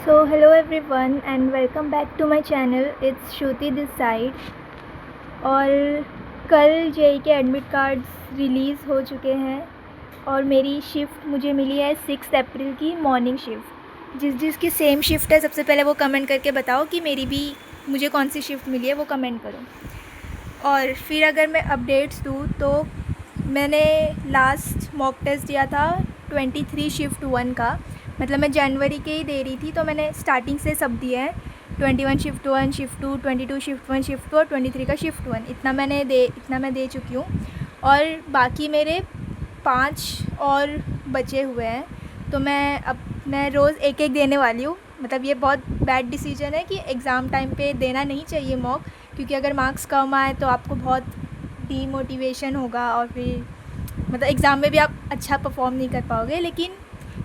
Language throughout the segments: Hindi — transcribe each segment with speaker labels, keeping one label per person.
Speaker 1: So hello everyone and welcome back to my channel. It's Shruti this side. और कल जेई के एडमिट कार्ड्स रिलीज़ हो चुके हैं और मेरी शिफ्ट मुझे मिली है 6 अप्रैल की मॉर्निंग शिफ्ट। जिसकी सेम शिफ्ट है सबसे पहले वो कमेंट करके बताओ कि मेरी भी मुझे कौन सी शिफ्ट मिली है, वो कमेंट करो। और फिर अगर मैं अपडेट्स दूँ तो मैंने लास्ट मॉक टेस्ट दिया था 23 शिफ्ट 1 का, मतलब मैं जनवरी के ही दे रही थी, तो मैंने स्टार्टिंग से सब दिए हैं। 21 शिफ्ट 1, शिफ्ट 2, 22 शिफ्ट 1, शिफ्ट 2 और 23 का शिफ्ट 1। इतना मैं दे चुकी हूँ और बाकी मेरे 5 और बचे हुए हैं। तो मैं रोज़ एक एक देने वाली हूँ। मतलब ये बहुत बैड डिसीजन है कि एग्ज़ाम टाइम पे देना नहीं चाहिए मॉक, क्योंकि अगर मार्क्स कम आए तो आपको बहुत डीमोटिवेशन होगा और फिर मतलब एग्ज़ाम में भी आप अच्छा परफॉर्म नहीं कर पाओगे। लेकिन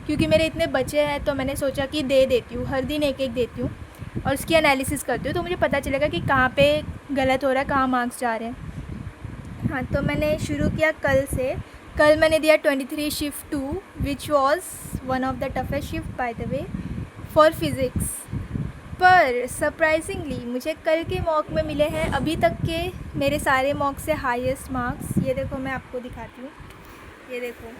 Speaker 1: क्योंकि मेरे इतने बचे हैं तो मैंने सोचा कि दे देती हूँ, हर दिन एक एक देती हूँ और उसकी एनालिसिस करती हूँ, तो मुझे पता चलेगा कि कहाँ पे गलत हो रहा है, कहाँ मार्क्स जा रहे हैं। हाँ, तो मैंने शुरू किया कल से। कल मैंने दिया 23 shift 2 which was one of the toughest shift by the way for physics. पर सरप्राइजिंगली मुझे कल के मॉक में मिले हैं अभी तक के मेरे सारे मॉक से हाईएस्ट मार्क्स। ये देखो, मैं आपको दिखाती हूँ, ये देखो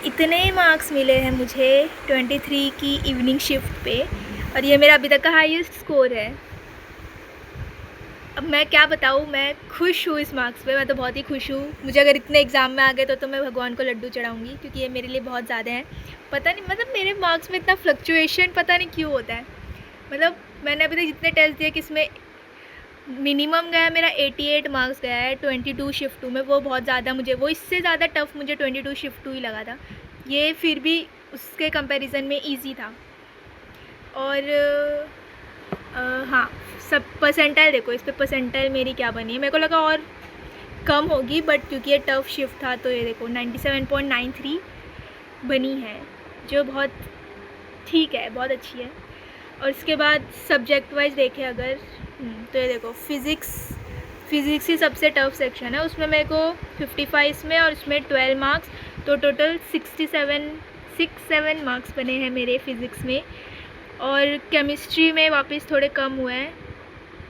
Speaker 1: इतने मार्क्स मिले हैं मुझे 23 की इवनिंग शिफ्ट पे, और ये मेरा अभी तक का हाईएस्ट स्कोर है। अब मैं क्या बताऊँ, मैं खुश हूँ इस मार्क्स पे। मैं तो बहुत ही खुश हूँ। मुझे अगर इतने एग्ज़ाम में आ गए तो मैं भगवान को लड्डू चढ़ाऊँगी, क्योंकि ये मेरे लिए बहुत ज़्यादा है। पता नहीं, मतलब मेरे मार्क्स में इतना फ्लक्चुएशन पता नहीं क्यों होता है। मतलब मैंने अभी तक जितने टेस्ट दिए किसमें मिनिमम गया मेरा 88 मार्क्स गया है 22 शिफ्ट 2 में। वो बहुत ज़्यादा, वो इससे ज़्यादा टफ़ मुझे 22 शिफ्ट 2 ही लगा था। ये फिर भी उसके कंपैरिजन में इजी था। और हाँ, सब परसेंटाइल देखो, इस पर परसेंटाइल मेरी क्या बनी है। मेरे को लगा और कम होगी, बट क्योंकि ये टफ़ शिफ्ट था तो ये देखो 97.93 बनी है, जो बहुत ठीक है, बहुत अच्छी है। और उसके बाद सब्जेक्ट वाइज देखें अगर तो ये देखो फिज़िक्स ही सबसे टफ सेक्शन है। उसमें मेरे को 55 में और उसमें 12 मार्क्स, तो टोटल 67 मार्क्स बने हैं मेरे फ़िज़िक्स में। और केमिस्ट्री में वापस थोड़े कम हुए हैं।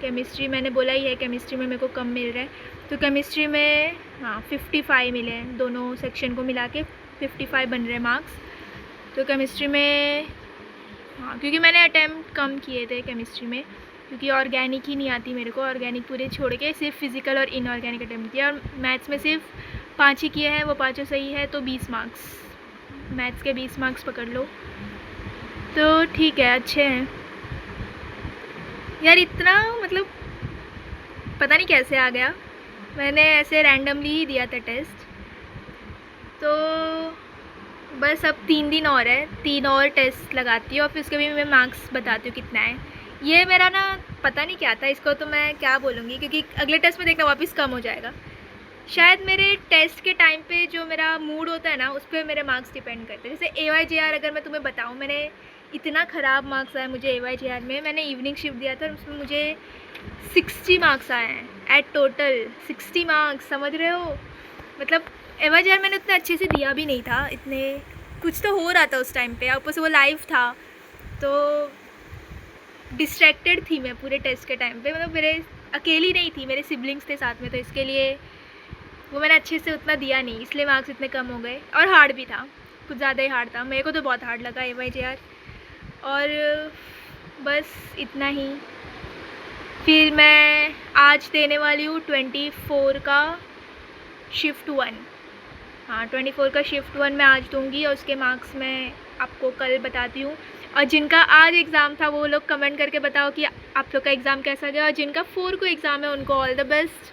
Speaker 1: केमिस्ट्री मैंने बोला ही है, केमिस्ट्री में मेरे को कम मिल रहा है, तो केमिस्ट्री में 55 मिले हैं, दोनों सेक्शन को मिला के 55 बन रहे मार्क्स। तो केमिस्ट्री में क्योंकि मैंने अटैम्प्ट कम किए थे केमिस्ट्री में, क्योंकि ऑर्गेनिक ही नहीं आती मेरे को। ऑर्गेनिक पूरे छोड़ के सिर्फ फिज़िकल और इनऑर्गेनिक अटैम्प्ट किया, और मैथ्स में सिर्फ 5 ही किए हैं, वो 5 सही है, तो 20 मार्क्स, मैथ्स के 20 मार्क्स पकड़ लो। तो ठीक है, अच्छे हैं यार। इतना मतलब पता नहीं कैसे आ गया, मैंने ऐसे रैंडमली ही दिया था टेस्ट। तो बस अब 3 दिन और है, 3 और टेस्ट लगाती हूँ और फिर उसके भी मैं मार्क्स बताती हूँ कितना है। ये मेरा ना पता नहीं क्या था, इसको तो मैं क्या बोलूँगी, क्योंकि अगले टेस्ट में देखना वापस कम हो जाएगा शायद। मेरे टेस्ट के टाइम पे जो मेरा मूड होता है ना, उस पर मेरे मार्क्स डिपेंड करते हैं। जैसे AYJR अगर मैं तुम्हें बताऊँ, मैंने इतना ख़राब मार्क्स आए मुझे AYJR में। मैंने इवनिंग शिफ्ट दिया था और उसमें मुझे 60 मार्क्स आए हैं एट टोटल। 60 मार्क्स, समझ रहे हो? मतलब AYJR मैंने उतना अच्छे से दिया भी नहीं था, इतने कुछ तो हो रहा था उस टाइम पे, ऊपर से वो लाइव था, तो डिस्ट्रैक्टेड थी मैं पूरे टेस्ट के टाइम पे। मतलब मेरे अकेली नहीं थी, मेरे सिबलिंग्स थे साथ में, तो इसके लिए वो मैंने अच्छे से उतना दिया नहीं, इसलिए मार्क्स इतने कम हो गए। और हार्ड भी था, कुछ ज़्यादा ही हार्ड था, मेरे को तो बहुत हार्ड लगा AYJR। और बस इतना ही। फिर मैं आज देने वाली हूँ 24 का शिफ्ट 1। 24 का शिफ्ट 1 मैं आज दूँगी, और उसके मार्क्स मैं आपको कल बताती हूँ। और जिनका आज एग्ज़ाम था वो लोग कमेंट करके बताओ कि आप लोग का एग्ज़ाम कैसा गया। और जिनका 4 को एग्ज़ाम है उनको ऑल द बेस्ट,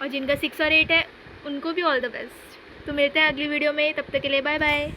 Speaker 1: और जिनका 6 और 8 है उनको भी ऑल द बेस्ट। तो मिलते हैं अगली वीडियो में, तब तक के लिए बाय बाय।